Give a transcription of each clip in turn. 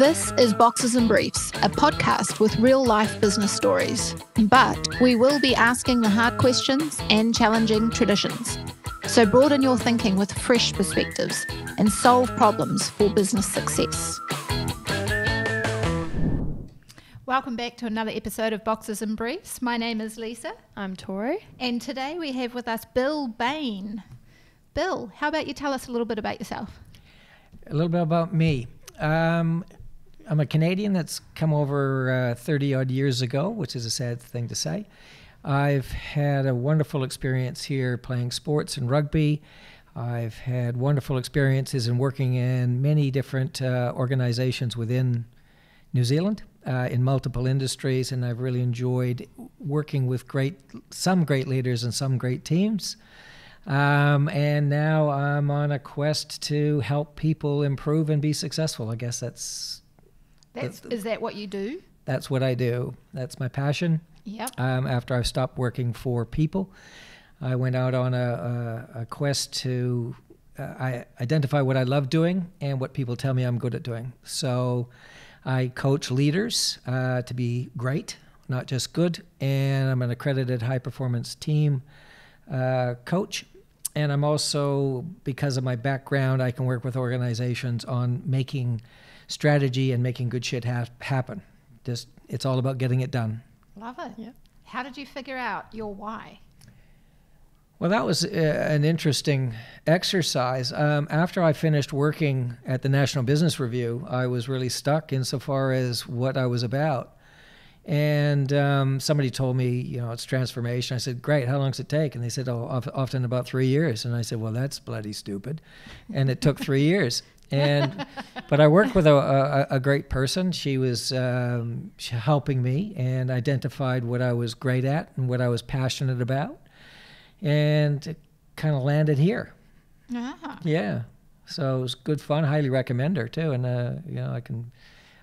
This is Boxes and Briefs, a podcast with real-life business stories. But we will be asking the hard questions and challenging traditions. So broaden your thinking with fresh perspectives and solve problems for business success. Welcome back to another episode of Boxes and Briefs. My name is Lisa. I'm Tori. And today we have with us Bill Bain. Bill, how about you tell us a little bit about yourself? A little bit about me. I'm a Canadian that's come over 30 odd years ago, which is a sad thing to say. I've had a wonderful experience here playing sports and rugby. I've had wonderful experiences in working in many different organizations within New Zealand in multiple industries, and I've really enjoyed working with some great leaders and some great teams. And now I'm on a quest to help people improve and be successful. I guess is that what you do? That's what I do. That's my passion. Yep. After I've stopped working for people, I went out on a quest to identify what I love doing and what people tell me I'm good at doing. So I coach leaders to be great, not just good, and I'm an accredited high-performance team coach. And I'm also, because of my background, I can work with organizations on making strategy and making good shit happen. It's all about getting it done. Love it. Yep. How did you figure out your why? Well, that was an interesting exercise. After I finished working at the National Business Review, I was really stuck insofar as what I was about. And somebody told me, it's transformation. I said, great, how long does it take? And they said, often about 3 years. And I said, well, that's bloody stupid. And it took 3 years. But I worked with a great person. She was helping me and identified what I was great at and what I was passionate about. And it kind of landed here. Ah. Yeah. So it was good fun. Highly recommend her too. And,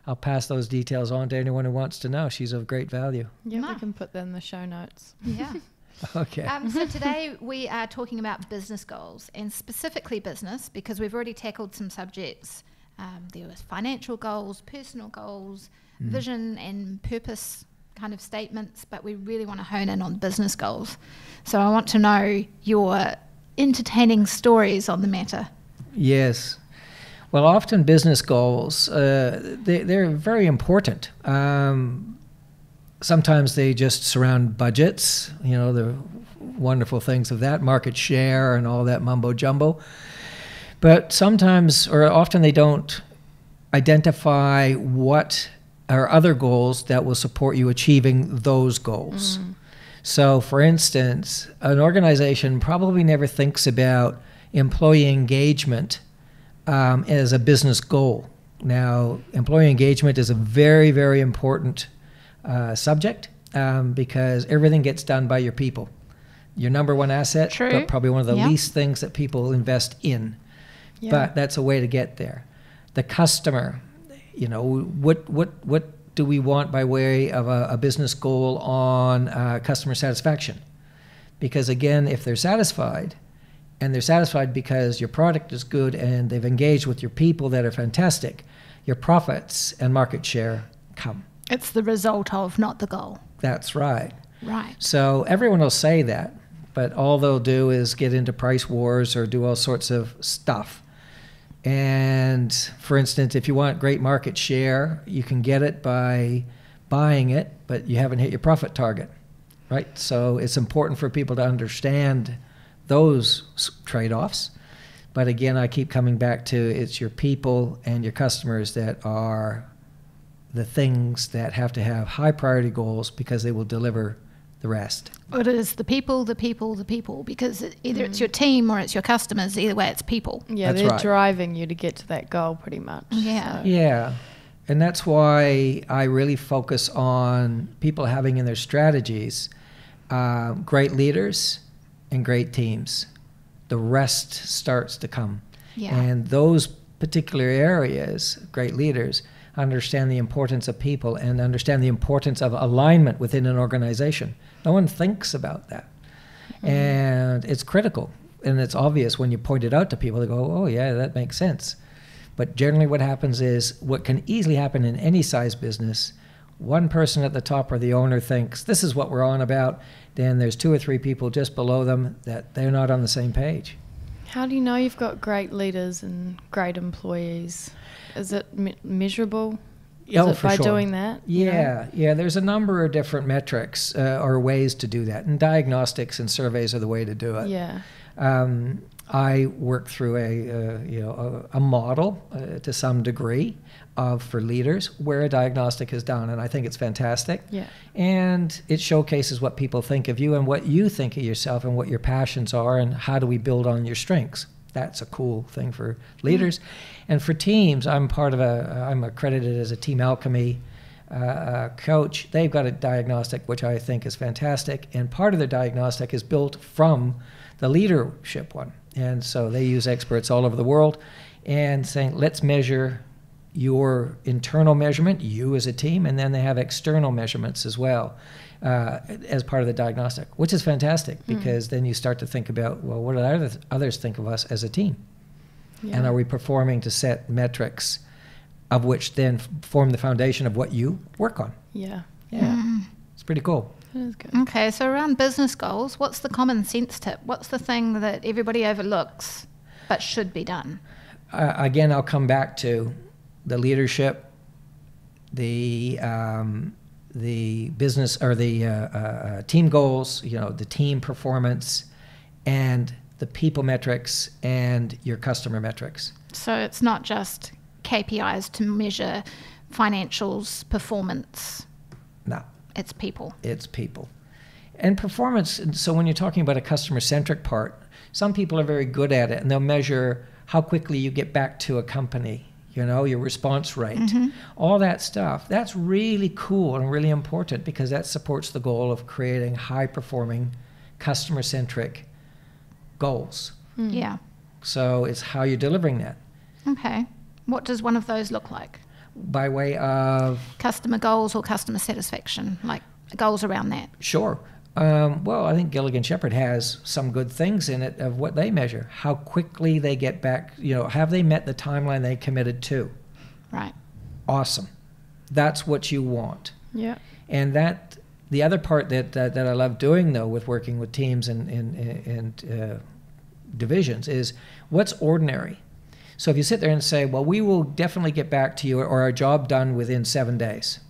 I'll pass those details on to anyone who wants to know. She's of great value. Yeah, we can put that in the show notes. Yeah. Okay. So today we are talking about business goals, and specifically business, because we've already tackled some subjects. There was financial goals, personal goals, vision and purpose kind of statements, but we really want to hone in on business goals. So I want to know your entertaining stories on the matter. Yes. Well, often business goals, they're very important. Sometimes they just surround budgets, the wonderful things of that, market share and all that mumbo jumbo. But sometimes, or often, they don't identify what are other goals that will support you achieving those goals. So, for instance, an organization probably never thinks about employee engagement as a business goal. Now, employee engagement is a very, very important subject because everything gets done by your people. Your number one asset, True. But probably one of the least things that people invest in. Yeah. But that's a way to get there. The customer, what do we want by way of a business goal on customer satisfaction? Because again, if they're satisfied, and they're satisfied because your product is good and they've engaged with your people that are fantastic, your profits and market share come. It's the result of, not the goal. That's right. Right. So everyone will say that, but all they'll do is get into price wars or do all sorts of stuff. And for instance, if you want great market share, you can get it by buying it, but you haven't hit your profit target, right? So it's important for people to understand those trade-offs. But again, I keep coming back to it's your people and your customers that are the things that have to have high priority goals because they will deliver the rest. It is the people, because either it's your team or it's your customers. Either way, it's people. Yeah, that's they're right. Driving you to get to that goal pretty much. Yeah. So. Yeah. And that's why I really focus on people having in their strategies great leaders and great teams. The rest starts to come. Yeah. And those particular areas, great leaders, understand the importance of people and understand the importance of alignment within an organization. No one thinks about that. And it's critical. And it's obvious when you point it out to people. They go, oh, yeah, that makes sense. But generally what happens is, what can easily happen in any size business, one person at the top or the owner thinks, this is what we're on about. Then there's 2 or 3 people just below them that they're not on the same page. How do you know you've got great leaders and great employees? Is it measurable? Is it by doing that? Yeah, yeah. There's a number of different metrics or ways to do that, and diagnostics and surveys are the way to do it. Yeah. I work through a model to some degree for leaders where a diagnostic is done, and I think it's fantastic. Yeah. And it showcases what people think of you and what you think of yourself and what your passions are and how do we build on your strengths. That's a cool thing for leaders. And for teams, I'm accredited as a Team Alchemy coach. They've got a diagnostic which I think is fantastic, and part of their diagnostic is built from the leadership one. And so they use experts all over the world and saying, let's measure your internal measurement, you as a team, and then they have external measurements as well as part of the diagnostic, which is fantastic because then you start to think about, well, what do others think of us as a team? Yeah. And are we performing to set metrics of which then form the foundation of what you work on? Yeah. Yeah. It's pretty cool. That is good. Okay, so around business goals, what's the common sense tip? What's the thing that everybody overlooks but should be done? Again, I'll come back to the leadership, the business or the team goals, the team performance, and the people metrics and your customer metrics. So it's not just KPIs to measure financials, performance. No. It's people. It's people. And performance, so when you're talking about a customer-centric part, some people are very good at it, and they'll measure how quickly you get back to a company, your response rate, all that stuff. That's really cool and really important because that supports the goal of creating high-performing, customer-centric goals. Yeah. So it's how you're delivering that. Okay. What does one of those look like? By way of? Customer goals or customer satisfaction, like goals around that. Sure. Well, I think Gilligan Shepherd has some good things in it of what they measure. How quickly they get back, have they met the timeline they committed to? Right. Awesome. That's what you want. Yeah. And the other part that I love doing, though, with working with teams and divisions is what's ordinary. So if you sit there and say, well, we will definitely get back to you or our job done within 7 days.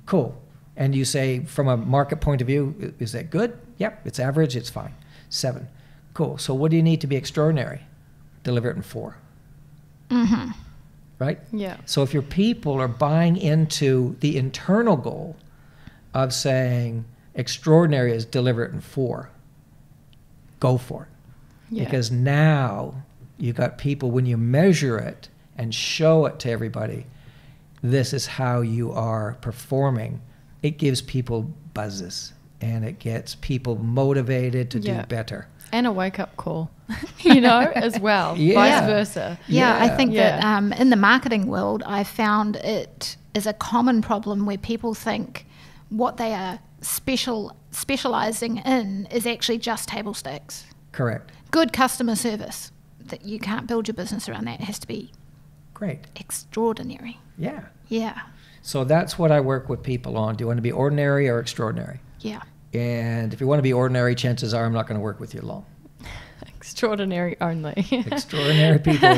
Cool. And you say, from a market point of view, is that good? Yep, it's average, it's fine. 7. Cool. So what do you need to be extraordinary? Deliver it in 4. Right? Yeah. So if your people are buying into the internal goal of saying extraordinary is deliver it in 4, go for it. Yeah. Because now you got people, when you measure it and show it to everybody, this is how you are performing. It gives people buzzes and it gets people motivated to do better. And a wake-up call, as well, vice versa. Yeah, I think that in the marketing world, I found it is a common problem where people think what they are specializing in is actually just table stakes. Correct. Good customer service, that you can't build your business around that. It has to be great, extraordinary. Yeah. Yeah. So that's what I work with people on. Do you want to be ordinary or extraordinary? Yeah. And if you want to be ordinary, chances are I'm not going to work with you long. Extraordinary only. Extraordinary people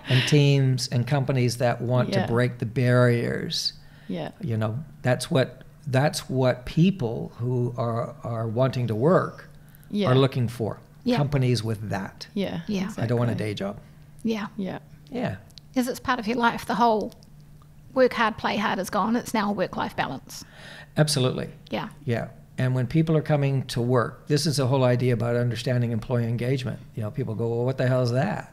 and teams and companies that want to break the barriers. Yeah. That's what people who are wanting to work are looking for. Yeah. Companies with that. Yeah. Yeah. Exactly. I don't want a day job. Yeah. Yeah. Yeah. Because it's part of your life. The whole work hard, play hard is gone. It's now a work-life balance. Absolutely. Yeah. Yeah. And when people are coming to work, this is the whole idea about understanding employee engagement. People go, well, what the hell is that?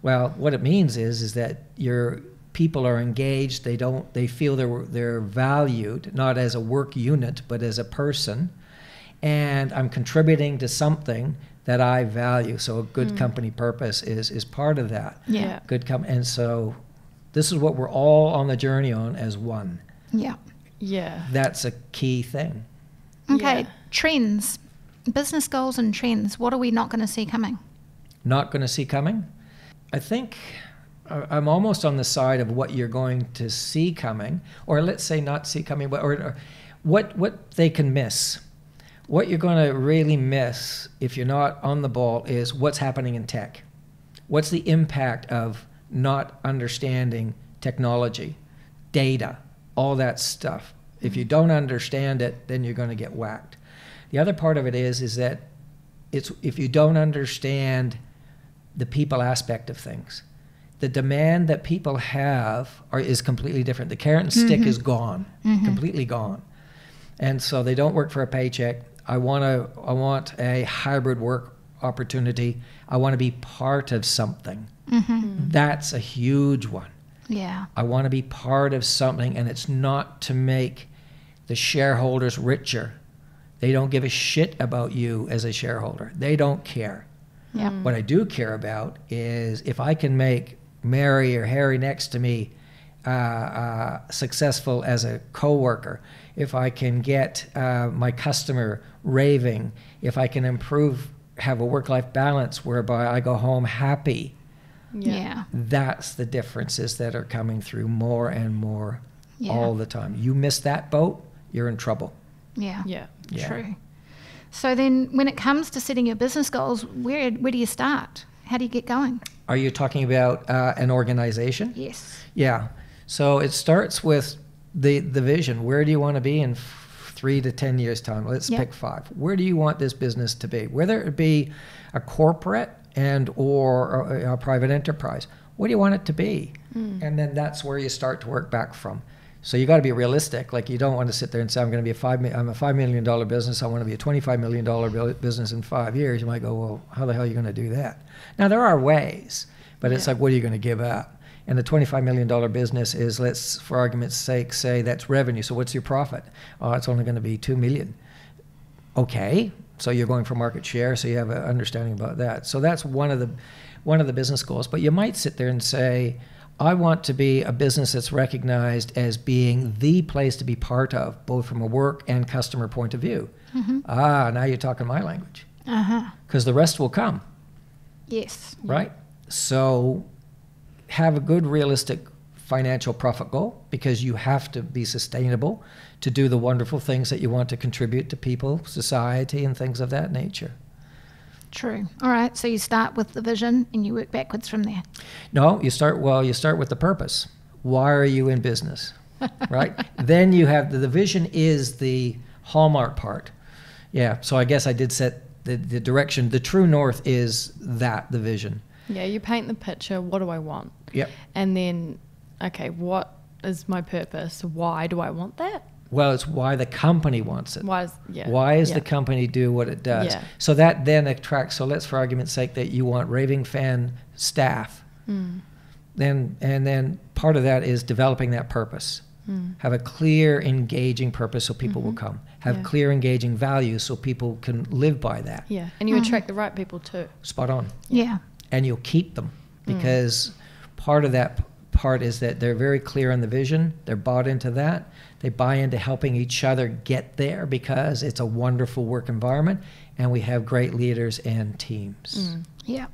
Well, what it means is that your people are engaged. They feel they're valued, not as a work unit, but as a person. And I'm contributing to something that I value. So a good company purpose is part of that. Yeah. And so this is what we're all on the journey on as one. Yeah. Yeah. That's a key thing. Okay. Yeah. Trends, business goals and trends. What are we not going to see coming? Not going to see coming? I think I'm almost on the side of what you're going to see coming, or let's say not see coming, but or what they can miss. What you're going to really miss if you're not on the ball is what's happening in tech. What's the impact of not understanding technology, data, all that stuff? If you don't understand it, then you're going to get whacked. The other part of it is that it's if you don't understand the people aspect of things, the demand that people have is completely different. The carrot and stick is gone, completely gone. And so they don't work for a paycheck. I want a hybrid work opportunity. I want to be part of something. That's a huge one. Yeah. I want to be part of something, and it's not to make the shareholders richer. They don't give a shit about you as a shareholder. They don't care. Yeah. What I do care about is if I can make Mary or Harry next to me successful as a coworker, if I can get my customer raving, if I can have a work-life balance whereby I go home happy. Yeah. That's the differences that are coming through more and more all the time. You miss that boat, you're in trouble. Yeah. Yeah. True. So then when it comes to setting your business goals, where do you start? How do you get going? Are you talking about an organization? Yes. Yeah. So it starts with the vision. Where do you want to be in 3 to 10 years' time? Let's pick 5. Where do you want this business to be? Whether it be a corporate or a private enterprise, what do you want it to be? And then that's where you start to work back from. So you got to be realistic. Like, you don't want to sit there and say, I'm a $5 million business. I want to be a $25 million business in 5 years. You might go, well, how the hell are you going to do that? Now, there are ways, but it's like, what are you going to give up? And the $25 million business is, let's, for argument's sake, say that's revenue. So what's your profit? Oh, it's only going to be $2 million. Okay, so you're going for market share, so you have an understanding about that. So that's one of the business goals. But you might sit there and say, I want to be a business that's recognized as being the place to be part of, both from a work and customer point of view. Now you're talking my language. Because the rest will come. Yes. Right? So have a good, realistic financial profit goal, because you have to be sustainable to do the wonderful things that you want to contribute to people, society, and things of that nature. True. All right. So you start with the vision and you work backwards from there. No, you start with the purpose. Why are you in business? Right? Then you have the vision is the hallmark part. Yeah. So I guess I did set the direction. The true north is the vision. Yeah. You paint the picture. What do I want? Yep. And then, okay, what is my purpose? Why do I want that? Well, it's why the company wants it. Why does the company do what it does? Yeah. So that then attracts, so let's, for argument's sake, that you want raving fan staff. Then part of that is developing that purpose. Have a clear, engaging purpose so people will come. Have clear, engaging values so people can live by that. Yeah, and you attract the right people too. Spot on. Yeah. And you'll keep them, because part of that part is that they're very clear on the vision. They're bought into that. They buy into helping each other get there, because it's a wonderful work environment and we have great leaders and teams. Yeah.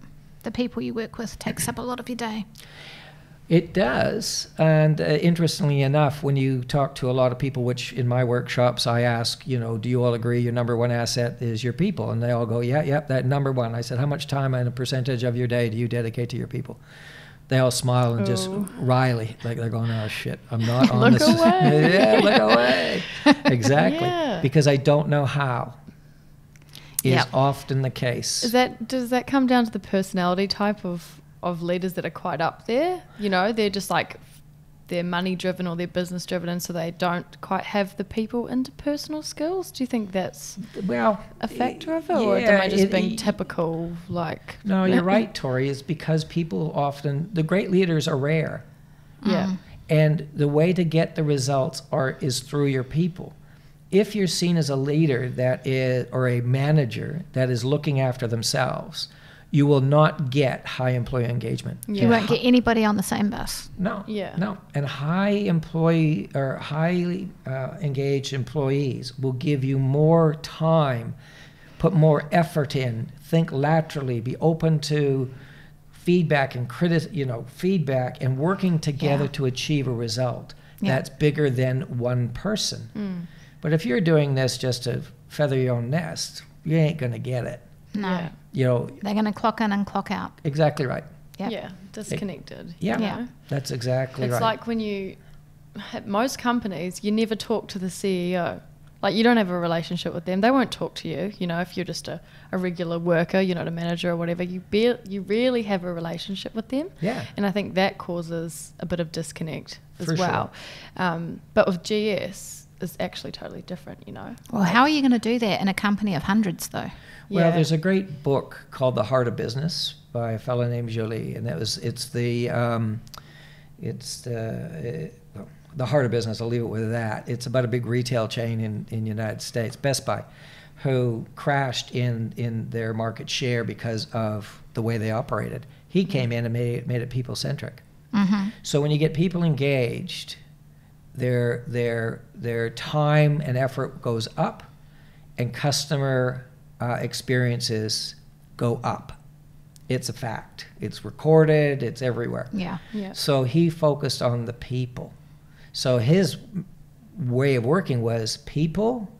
The people you work with takes up a lot of your day. It does. And interestingly enough, when you talk to a lot of people, which in my workshops I ask, do you all agree your number one asset is your people? And they all go, yeah, that number one. I said, how much time and a percentage of your day do you dedicate to your people? They all smile and just wryly, like they're going, oh shit, I'm not on this. Look away. Yeah, look away. Exactly. Yeah. Because I don't know how is often the case. Does that come down to the personality type of leaders that are quite up there? They're just like, they're money driven or they're business driven, and so they don't quite have the people interpersonal skills. Do you think that's a factor of it, or am I just being typical? No, you're right, Tori. It's because people often, the great leaders are rare. Yeah. And the way to get the results is through your people. If you're seen as a leader or a manager that is looking after themselves, you will not get high employee engagement. Yeah. You won't get anybody on the same bus. No. Yeah. No. And highly engaged employees will give you more time, put more effort in, think laterally, be open to feedback and feedback and working together Yeah. to achieve a result Yeah. that's bigger than one person. But if you're doing this just to feather your own nest, you ain't going to get it. No. Yeah. You know, They're going to clock in and clock out. exactly right. Yep. Yeah, disconnected. Yeah, you Yeah. know? that's exactly It's right. like when you, at most companies, you never talk to the CEO. Like, you don't have a relationship with them. They won't talk to you. You know, if you're just a regular worker, you're not a manager or whatever, you rarely have a relationship with them. Yeah. And I think that causes a bit of disconnect as For well. But with GS, it's actually totally different, you know. Well, how are you going to do that in a company of hundreds, though? Well, Yeah. there's a great book called The Heart of Business by a fellow named Jolie, and The Heart of Business. I'll leave it with that. It's about a big retail chain in the United States, Best Buy, who crashed in their market share because of the way they operated. He came in and made it people-centric. Mm-hmm. So when you get people engaged, their time and effort goes up, and customer experiences go up. It's a fact. It's recorded. It's everywhere. Yeah. Yeah. So he focused on the people. So his way of working was people,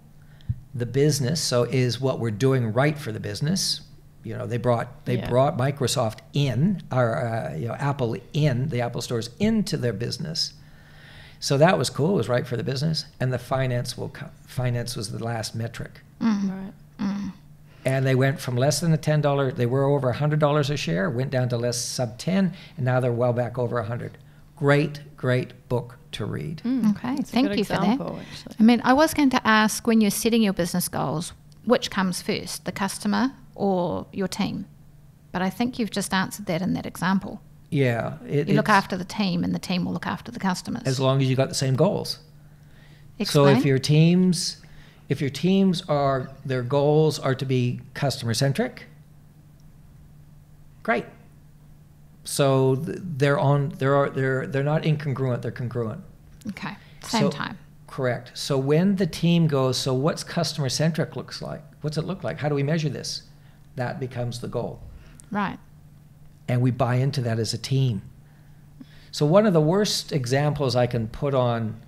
the business. So is what we're doing right for the business. You know, they brought Microsoft in, or Apple in, the Apple stores into their business. So that was cool. It was right for the business, and the finance was the last metric. Right. And they went from less than $10. They were over $100 a share, went down to less sub 10, and now they're well back over 100. Great book to read. Okay, It's a thank good you for that. example, actually. I mean, I was going to ask, when you're setting your business goals, which comes first, the customer or your team? But I think you've just answered that in that example. Yeah, You look it's- after the team, and the team will look after the customers. as long as you got the same goals. Explain. So if your teams are, their goals are to be customer centric, great. So they're not incongruent, they're congruent. Okay, same So- time. Correct. So when the team goes, so what's customer centric looks like? What's it look like? How do we measure this? That becomes the goal. Right. And we buy into that as a team. So one of the worst examples I can put on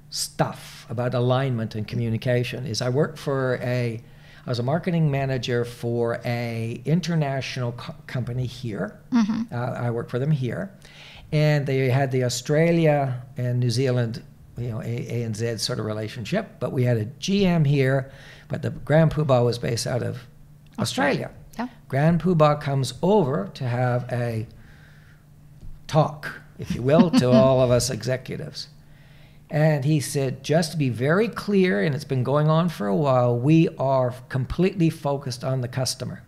stuff about alignment and communication is I was a marketing manager for a international company here. I worked for them here. And they had the Australia and New Zealand, ANZ sort of relationship, but we had a GM here, but the Grand Poobah was based out of Australia. Yeah. Grand Poobah comes over to have a talk, if you will, to all of us executives. And he said, just to be very clear, and it's been going on for a while, we are completely focused on the customer.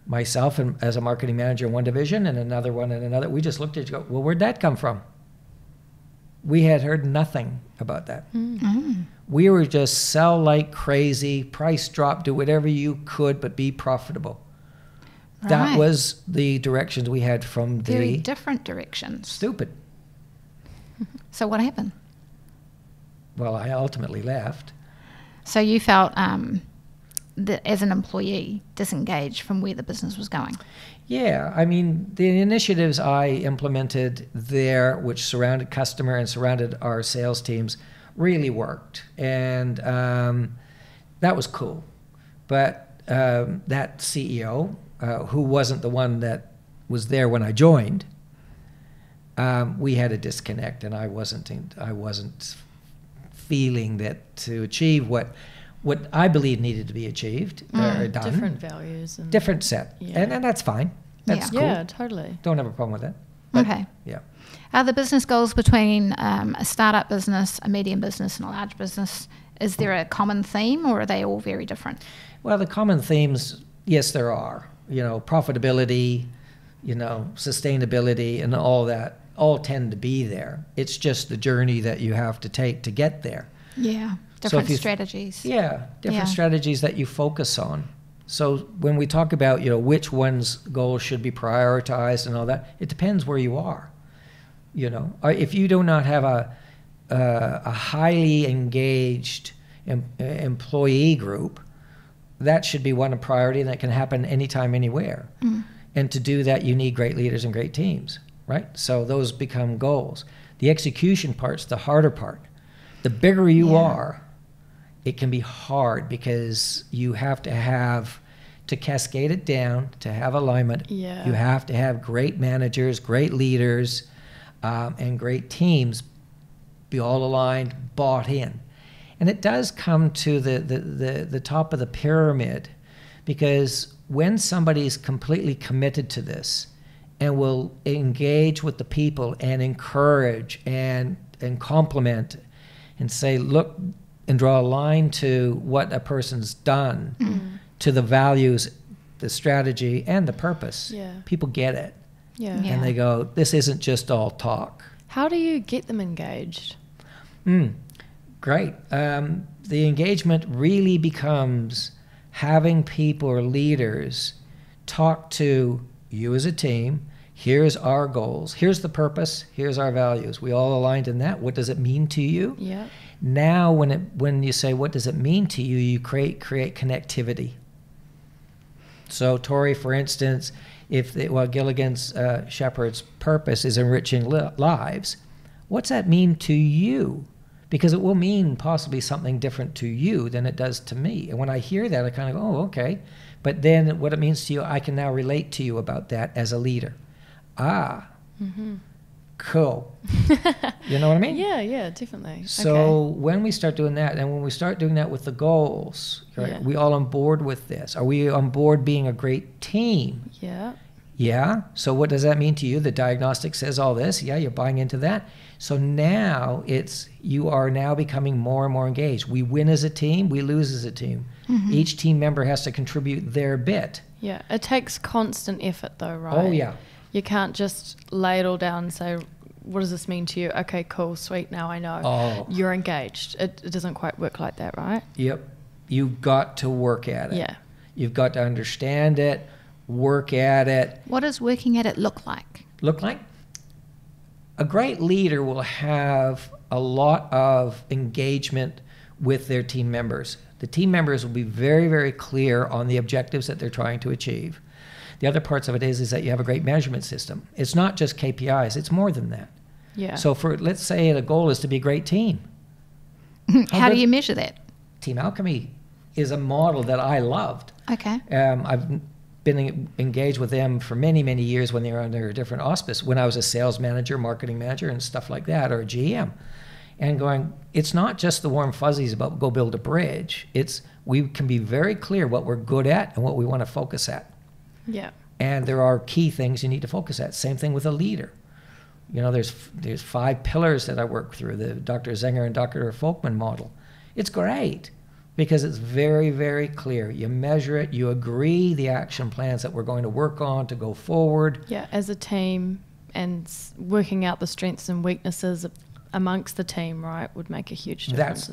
Myself, and as a marketing manager in one division and another one in another, we just looked at each other, well, where'd that come from? We had heard nothing about that. We were just sell like crazy, price drop, do whatever you could, but be profitable. That Right. was the directions we had from Very the different directions. stupid. So what happened? Well, I ultimately left. So you felt, as an employee, disengaged from where the business was going. Yeah, I mean, the initiatives I implemented there, which surrounded customer and surrounded our sales teams, really worked. And that was cool. But that CEO, who wasn't the one that was there when I joined, we had a disconnect, and I wasn't feeling that to achieve what I believe needed to be achieved or done. Different values. And Different set. Yeah. And that's fine. That's cool. Yeah, totally. Don't have a problem with that. But, Okay. Yeah. Are the business goals between a startup business, a medium business, and a large business, is there a common theme, or are they all very different? Well, the common themes, yes, there are. Profitability, sustainability, and all that all tend to be there. It's just the journey that you have to take to get there. Yeah. So Different if you- strategies. Yeah, different Yeah. strategies that you focus on. So when we talk about, which one's goals should be prioritized and all that, it depends where you are. If you do not have a highly engaged employee group, that should be one priority, and that can happen anytime, anywhere. And to do that, you need great leaders and great teams, right? So those become goals. The execution part's the harder part. The bigger you are, it can be hard because you have to cascade it down, to have alignment. Yeah. You have to have great managers, great leaders, and great teams be all aligned, bought in. And it does come to the top of the pyramid, because when somebody's completely committed to this and will engage with the people and encourage and compliment and say, look, and draw a line to what a person's done, to the values, the strategy, and the purpose, people get it. Yeah. And they go, this isn't just all talk. How do you get them engaged? Great. The engagement really becomes having people or leaders talk to you as a team. Here's our goals. Here's the purpose. Here's our values. We all aligned in that. What does it mean to you? Yeah. Now, when you say, what does it mean to you, you create connectivity. So, Tori, for instance, Gilligan's Shepherd's purpose is enriching lives, what's that mean to you? Because it will mean possibly something different to you than it does to me. And when I hear that, I kind of go, oh, okay. But then what it means to you, I can now relate to you about that as a leader. Cool. You know what I mean? Yeah, definitely. So when we start doing that, and when we start doing that with the goals, right, we all on board with this? Are we on board being a great team? Yeah. Yeah. So what does that mean to you? The diagnostic says all this. Yeah, you're buying into that. So now you are now becoming more and more engaged. We win as a team, we lose as a team. Each team member has to contribute their bit. Yeah. It takes constant effort though, right? Oh, yeah. You can't just lay it all down and say, what does this mean to you? Okay, cool, sweet, now I know. Oh. You're engaged. It doesn't quite work like that, right? Yep. You've got to work at it. Yeah. You've got to understand it, work at it. What does working at it look like? A great leader will have a lot of engagement with their team members. The team members will be very, very clear on the objectives that they're trying to achieve. The other parts of it is that you have a great measurement system. It's not just KPIs, it's more than that. Yeah. So let's say the goal is to be a great team. How do you measure that? Team Alchemy is a model that I loved. Okay. I've been engaged with them for many, many years when they were under a different auspice, when I was a sales manager, marketing manager, and stuff like that, or a GM. And going, it's not just the warm fuzzies about go build a bridge. We can be very clear what we're good at and what we want to focus at. Yeah. And there are key things you need to focus at. Same thing with a leader. You know, there's 5 pillars that I work through, the Dr. Zenger and Dr. Folkman model. It's great because it's very, very clear. You measure it, you agree the action plans that we're going to work on to go forward. Yeah, as a team, and working out the strengths and weaknesses amongst the team, right, would make a huge difference.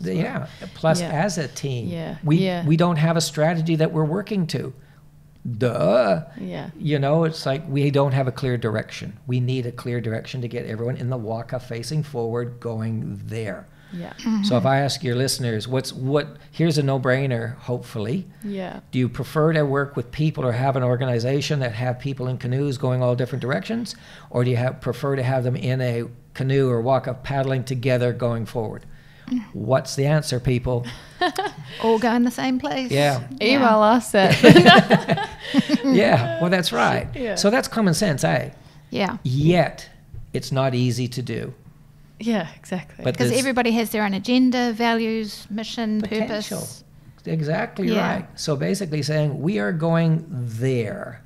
Plus, as a team, we don't have a strategy that we're working to. Duh. Yeah. You know, it's like we don't have a clear direction. We need a clear direction to get everyone in the waka facing forward, going there. Yeah. So if I ask your listeners, here's a no-brainer, hopefully. Yeah. Do you prefer to work with people or have an organization that have people in canoes going all different directions? Or do you prefer to have them in a canoe or waka paddling together going forward? What's the answer, people? All go in the same place. Yeah. Email us at. Yeah, well, that's right. Yeah. So that's common sense, eh? Yeah. Yet, it's not easy to do. Yeah, exactly. Because everybody has their own agenda, values, mission, potential. purpose. Exactly right. So basically saying, we are going there.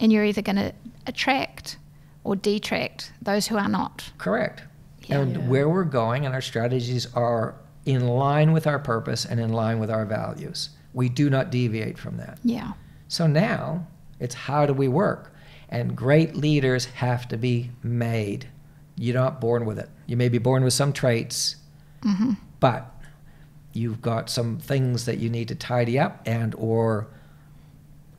And you're either going to attract or detract those who are not. Correct. Yeah. And where we're going and our strategies are in line with our purpose and in line with our values. We do not deviate from that. Yeah. So now it's how do we work? And great leaders have to be made. You're not born with it. You may be born with some traits, but you've got some things that you need to tidy up and or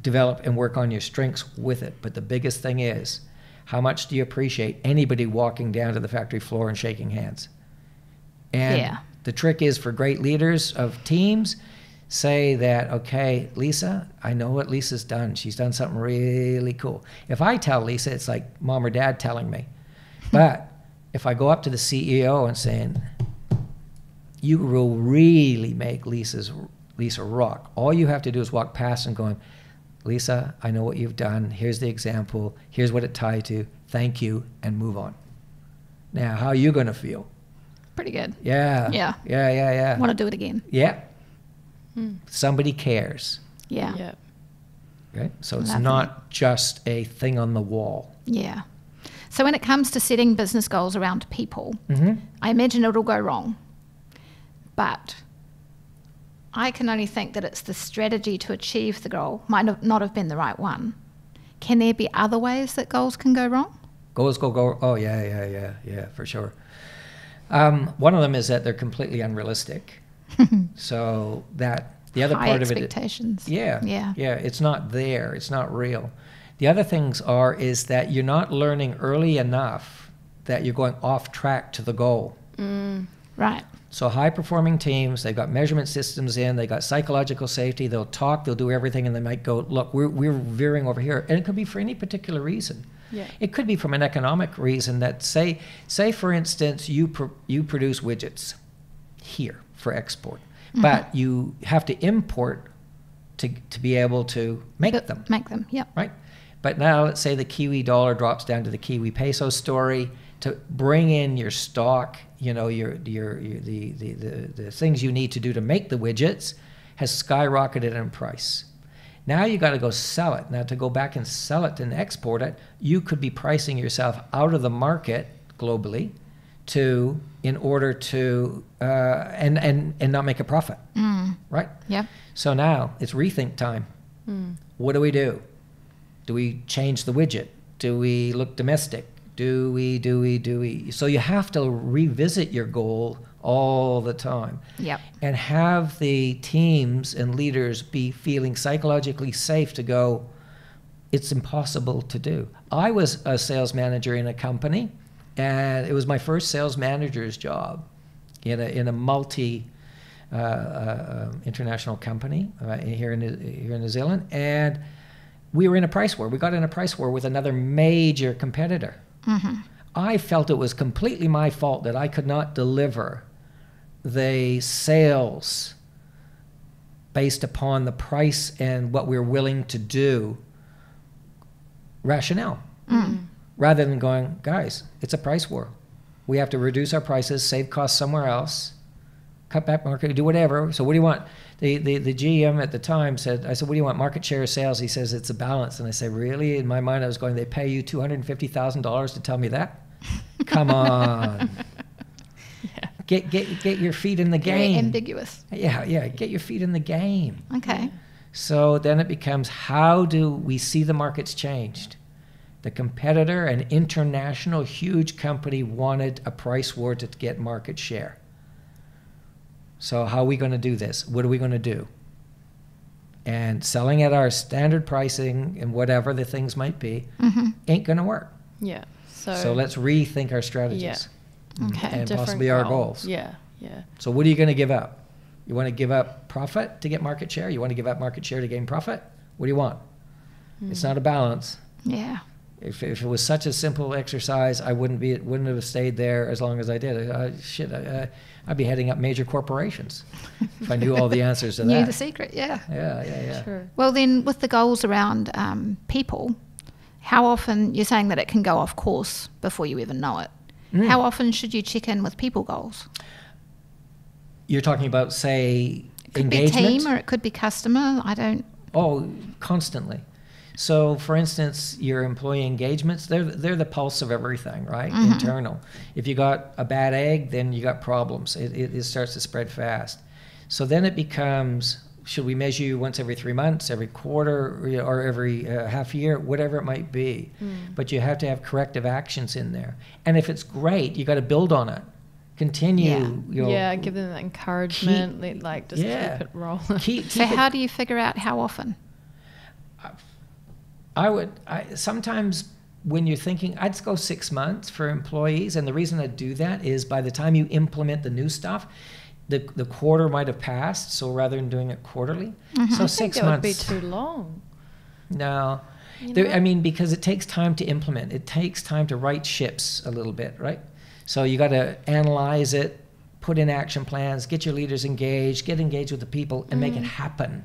develop and work on your strengths with it. But the biggest thing is, how much do you appreciate anybody walking down to the factory floor and shaking hands? And the trick is for great leaders of teams, say that, okay, Lisa, I know what Lisa's done. She's done something really cool. If I tell Lisa, it's like mom or dad telling me. But if I go up to the CEO and saying, you will really make Lisa rock. All you have to do is walk past and going, Lisa, I know what you've done. Here's the example. Here's what it tied to. Thank you, and move on. Now, how are you going to feel? Pretty good. Yeah. Yeah. Yeah. Want to do it again. Yeah. Somebody cares. Yeah. Yeah. Right? So it's Lovely. not just a thing on the wall. Yeah. So when it comes to setting business goals around people, Mm-hmm. I imagine it'll go wrong. But I can only think that it's the strategy to achieve the goal might not have been the right one. Can there be other ways that goals can go wrong? Goals go. Oh, yeah, for sure. One of them is that they're completely unrealistic. So that the other High part of it, expectations. yeah, Yeah. it's not there. It's not real. The other things is that you're not learning early enough that you're going off track to the goal. Right. So high-performing teams, they've got measurement systems in, they got psychological safety, they'll talk, they'll do everything, and they might go, look, we're veering over here. And it could be for any particular reason. Yeah. It could be from an economic reason that, say for instance, you produce widgets here for export, but you have to import to be able to make them. Make them, yep. Right? But now let's say the Kiwi dollar drops down to the Kiwi peso story. To bring in your stock, the things you need to do to make the widgets has skyrocketed in price. Now you got to go sell it. Now to go back and sell it and export it, you could be pricing yourself out of the market globally in order to and not make a profit. Right? Yeah. So now it's rethink time. What do? Do we change the widget? Do we look domestic? Do we? So you have to revisit your goal all the time. Yep. And have the teams and leaders be feeling psychologically safe to go, it's impossible to do. I was a sales manager in a company, and it was my first sales manager's job in a multi international company here in New Zealand, and we were in a price war. We got in a price war with another major competitor. I felt it was completely my fault that I could not deliver the sales based upon the price and what we're willing to do rationale. Rather than going, guys, it's a price war. We have to reduce our prices, save costs somewhere else, cut back market, do whatever. So what do you want? The GM at the time said, I said, what do you want, market share or sales? He says, it's a balance. And I say, really? In my mind, I was going, they pay you $250,000 to tell me that? Come on. Yeah. Get your feet in the game. Very ambiguous. Yeah, get your feet in the game. Okay. So then it becomes, how do we see the markets changed? The competitor, an international huge company, wanted a price war to get market share. So how are we going to do this? What are we going to do? And selling at our standard pricing and whatever the things might be ain't going to work. Yeah. So let's rethink our strategies. Yeah. Okay. And Different possibly our goal. goals. Yeah. So what are you going to give up? You want to give up profit to get market share? You want to give up market share to gain profit? What do you want? It's not a balance. Yeah. If it was such a simple exercise, I wouldn't have stayed there as long as I did. I'd be heading up major corporations if I knew all the answers to that. Knew the secret, yeah. Yeah. Sure. Well, then with the goals around people, how often, you're saying that it can go off course before you even know it. How often should you check in with people goals? You're talking about, say, It could engagement? be team or it could be customer. I don't. Oh, constantly. So, for instance, your employee engagements, they're the pulse of everything, right? Internal. If you got a bad egg, then you got problems. It starts to spread fast. So then it becomes, should we measure you once every 3 months, every quarter, or every half year, whatever it might be. But you have to have corrective actions in there. And if it's great, you got to build on it. Continue. Give them that encouragement. Just keep it rolling. So how do you figure out how often? Sometimes when you're thinking, I'd go 6 months for employees. And the reason I do that is by the time you implement the new stuff, the quarter might have passed, so rather than doing it quarterly, so I 6 think that would be months. too long. No. You There, know? I mean, because it takes time to implement. It takes time to right ships a little bit, right? So you got to analyze it, put in action plans, get your leaders engaged, get engaged with the people, and make it happen.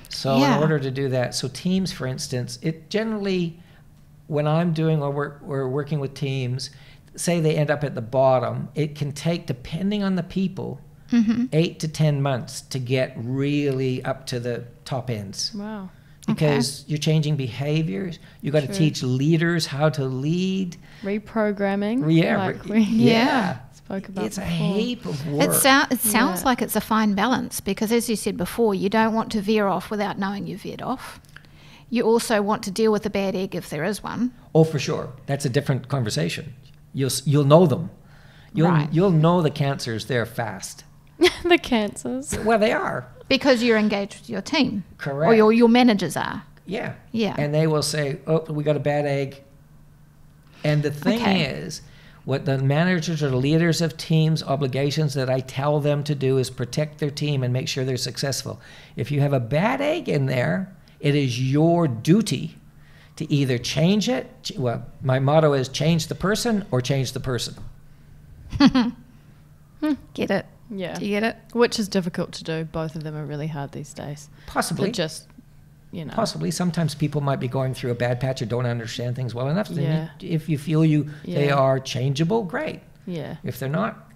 So Yeah. in order to do that, so teams, for instance, it generally, when I'm doing or we're working with teams, say they end up at the bottom, it can take, depending on the people, 8 to 10 months to get really up to the top ends. Wow. Because you're changing behaviors. You got to True. teach leaders how to lead. Reprogramming. Yeah, like yeah. spoke about It's a before. heap of work. It sounds like it's a fine balance because, as you said before, you don't want to veer off without knowing you veered off. You also want to deal with the bad egg if there is one. Oh, for sure. That's a different conversation. You'll know them. You'll know the cancers there fast. The cancers. Well, they are. Because you're engaged with your team. Correct. Or your managers are. Yeah. Yeah. And they will say, oh, we got a bad egg. And the thing is, what the managers or the leaders of teams' obligations that I tell them to do is protect their team and make sure they're successful. If you have a bad egg in there, it is your duty to either change it. Well, my motto is change the person or change the person. Get it? Yeah. Do you get it? Which is difficult to do. Both of them are really hard these days. Possibly. To just, you know. Possibly. Sometimes people might be going through a bad patch or don't understand things well enough. Then Yeah. if you feel they are changeable, great. Yeah. If they're not,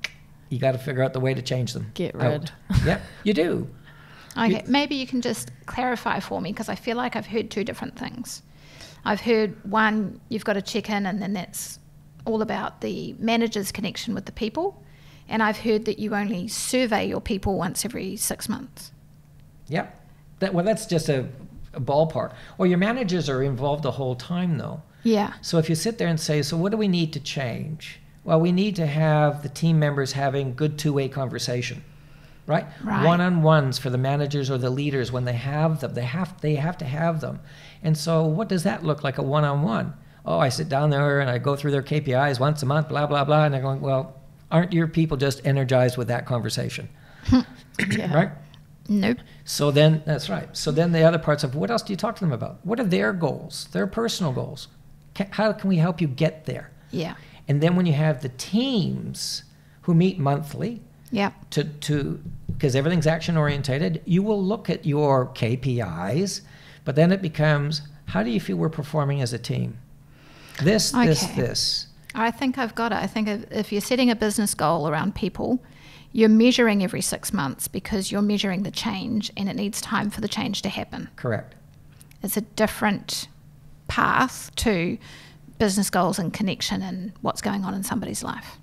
you got to figure out the way to change them. Get rid. Out. Yep, you do. Okay, maybe you can just clarify for me because I feel like I've heard two different things. I've heard one, you've got to check in and then that's all about the manager's connection with the people. And I've heard that you only survey your people once every 6 months. Yep. That's just a ballpark. Or your managers are involved the whole time, though. Yeah. So if you sit there and say, so what do we need to change? Well, we need to have the team members having good two-way conversation, right? One-on-ones for the managers or the leaders when they have them. They have to have them. And so what does that look like, a one-on-one? Oh, I sit down there and I go through their KPIs once a month, blah, blah, blah. And they're going, well, aren't your people just energized with that conversation? Yeah. Right? Nope. So then, that's right. So then the other parts of what else do you talk to them about? What are their goals, their personal goals? How can we help you get there? Yeah. And then when you have the teams who meet monthly, Yeah. because everything's action orientated, you will look at your KPIs, but then it becomes, how do you feel we're performing as a team? This. I think I've got it. I think if you're setting a business goal around people, you're measuring every 6 months because you're measuring the change and it needs time for the change to happen. Correct. It's a different path to business goals and connection and what's going on in somebody's life.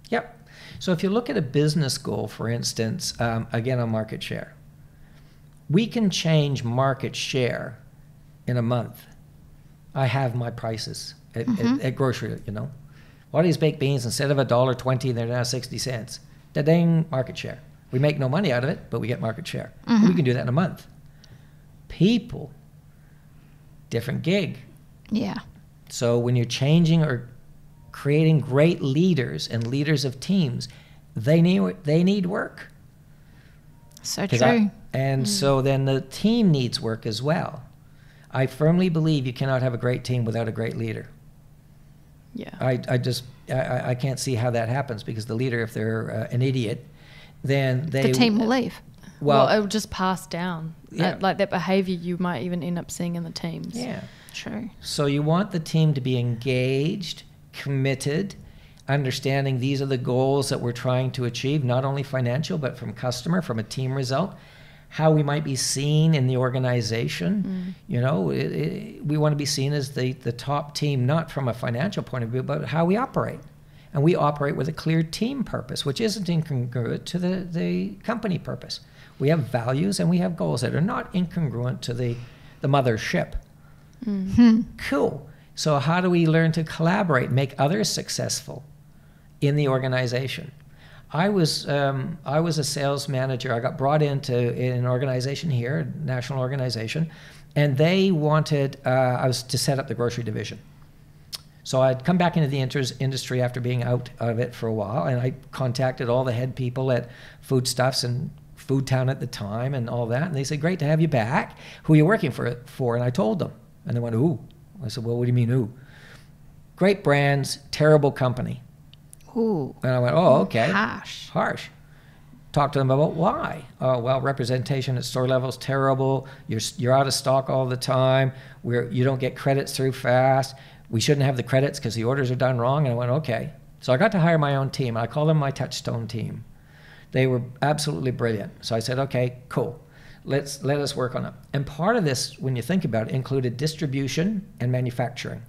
Yep. So if you look at a business goal, for instance, again on market share, we can change market share in a month. I have my prices at grocery, What are these baked beans? Instead of $1.20, they're now 60 cents. Da-ding, market share. We make no money out of it, but we get market share. We can do that in a month. People, different gig. Yeah. So when you're changing or creating great leaders and leaders of teams, they need work. So true. So then the team needs work as well. I firmly believe you cannot have a great team without a great leader. Yeah. I can't see how that happens because the leader, if they're an idiot, then The team will leave. Well, it will just pass down. Yeah. Like that behavior you might even end up seeing in the teams. Yeah. True. So you want the team to be engaged, committed, understanding these are the goals that we're trying to achieve, not only financial, but from a team result, how we might be seen in the organization. We want to be seen as the top team, not from a financial point of view, but how we operate. And we operate with a clear team purpose, which isn't incongruent to the company purpose. We have values and we have goals that are not incongruent to the mothership. Cool. So how do we learn to collaborate, make others successful in the organization? I was a sales manager. I got brought into an organization here, a national organization, and they wanted I was to set up the grocery division. So I'd come back into the industry after being out of it for a while, and I contacted all the head people at Foodstuffs and Food Town at the time and all that, and they said, great to have you back. Who are you working for? And I told them, and they went, who? I said, well, what do you mean who? Great brands, terrible company. Ooh. And I went, oh, okay. Harsh. Talk to them about why. Oh, well, representation at store level is terrible. You're out of stock all the time. You don't get credits through fast. We shouldn't have the credits because the orders are done wrong. And I went, okay. So I got to hire my own team. I call them my Touchstone team. They were absolutely brilliant. So I said, okay, cool. Let us work on it. And part of this, when you think about it, included distribution and manufacturing.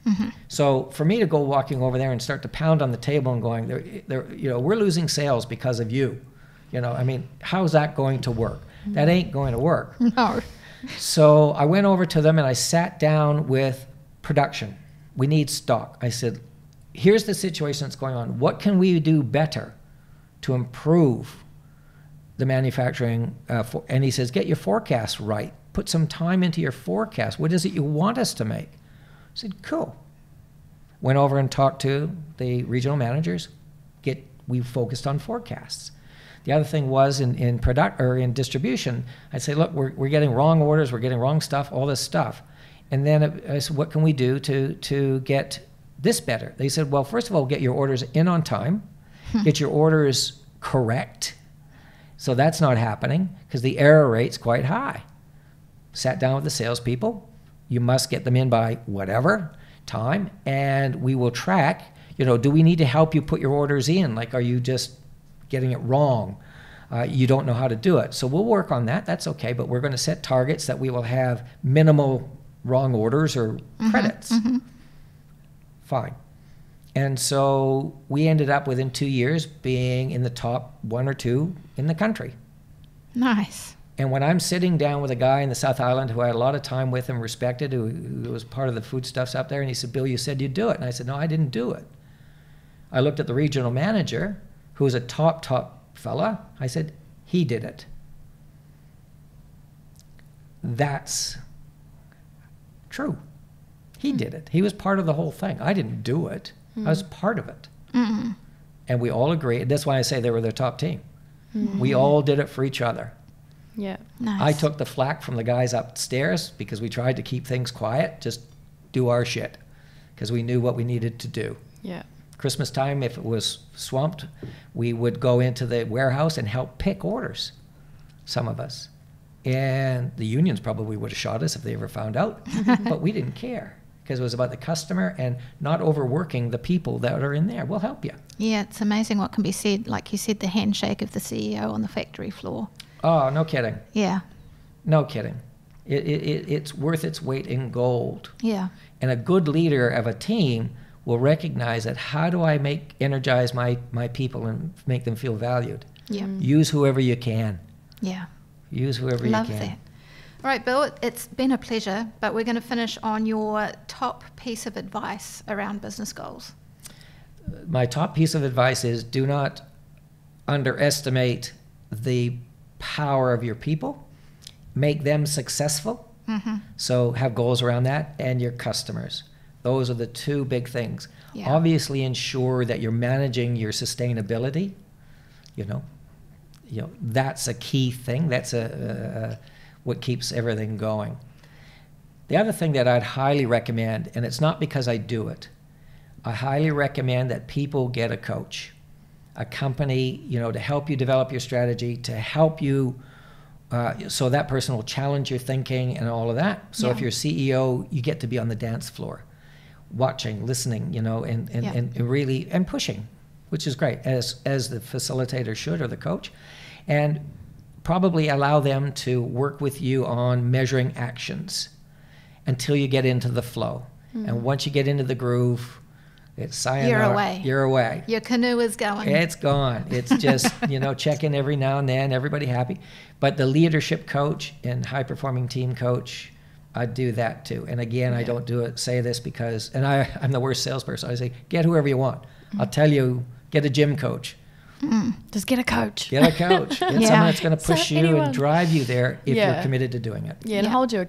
Mm-hmm. So for me to go walking over there and start to pound on the table and going, we're losing sales because of you. I mean, how's that going to work? That ain't going to work. No. So I went over to them and I sat down with production. We need stock. I said, here's the situation that's going on. What can we do better to improve the manufacturing? And he says, get your forecast right. Put some time into your forecast. What is it you want us to make? I said, cool. Went over and talked to the regional managers. We focused on forecasts. The other thing was in distribution, I'd say, look, we're getting wrong orders, we're getting wrong stuff, all this stuff. And then I said, what can we do to get this better? They said, well, first of all, get your orders in on time, get your orders correct. So that's not happening because the error rate's quite high. Sat down with the salespeople. You must get them in by whatever time, and we will track, do we need to help you put your orders in? Like, are you just getting it wrong? You don't know how to do it. So we'll work on that. That's okay, but we're going to set targets that we will have minimal wrong orders or credits. Mm-hmm. Fine. And so we ended up within 2 years being in the top 1 or 2 in the country. Nice. And when I'm sitting down with a guy in the South Island who I had a lot of time with and respected, who was part of the foodstuffs up there, and he said, Bill, you said you'd do it. And I said, no, I didn't do it. I looked at the regional manager, who was a top fella. I said, he did it. That's true. He did it. He was part of the whole thing. I didn't do it. I was part of it. Mm-hmm. And we all agreed. That's why I say they were their top team. Mm-hmm. We all did it for each other. Yeah. Nice. I took the flack from the guys upstairs because we tried to keep things quiet, just do our shit, because we knew what we needed to do. Yeah. Christmas time, if it was swamped, we would go into the warehouse and help pick orders, some of us. And the unions probably would have shot us if they ever found out, but we didn't care because it was about the customer and not overworking the people that are in there. We'll help you. Yeah, it's amazing what can be said. Like you said, the handshake of the CEO on the factory floor. Oh, no kidding. Yeah. No kidding. It's worth its weight in gold. Yeah. And a good leader of a team will recognize that how do I energize my people and make them feel valued? Yeah. Use whoever you can. Yeah. Use whoever Love you can. that. All right, Bill, it's been a pleasure, but we're going to finish on your top piece of advice around business goals. My top piece of advice is do not underestimate the power of your people. Make them successful. Mm-hmm. So have goals around that, and your customers. Those are the two big things. Yeah. Obviously ensure that you're managing your sustainability. That's a key thing. That's what keeps everything going. The other thing that I'd highly recommend, and it's not because I do it, I highly recommend that people get a coach, a company, to help you develop your strategy, to help you, so that person will challenge your thinking and all of that. So if you're CEO, you get to be on the dance floor, watching, listening, and really, and pushing, which is great, as the facilitator should, or the coach, and probably allow them to work with you on measuring actions until you get into the flow. Mm. And once you get into the groove, it's sayonara. You're away. Your canoe is going. It's gone. It's just, check in every now and then, everybody happy. But the leadership coach and high-performing team coach, I do that too. And again, I don't say this because, and I'm the worst salesperson. I say, get whoever you want. I'll tell you, get a gym coach. Just get a coach. Get a coach. Get someone that's going to push you and drive you there if you're committed to doing it. Yeah, and hold you accountable.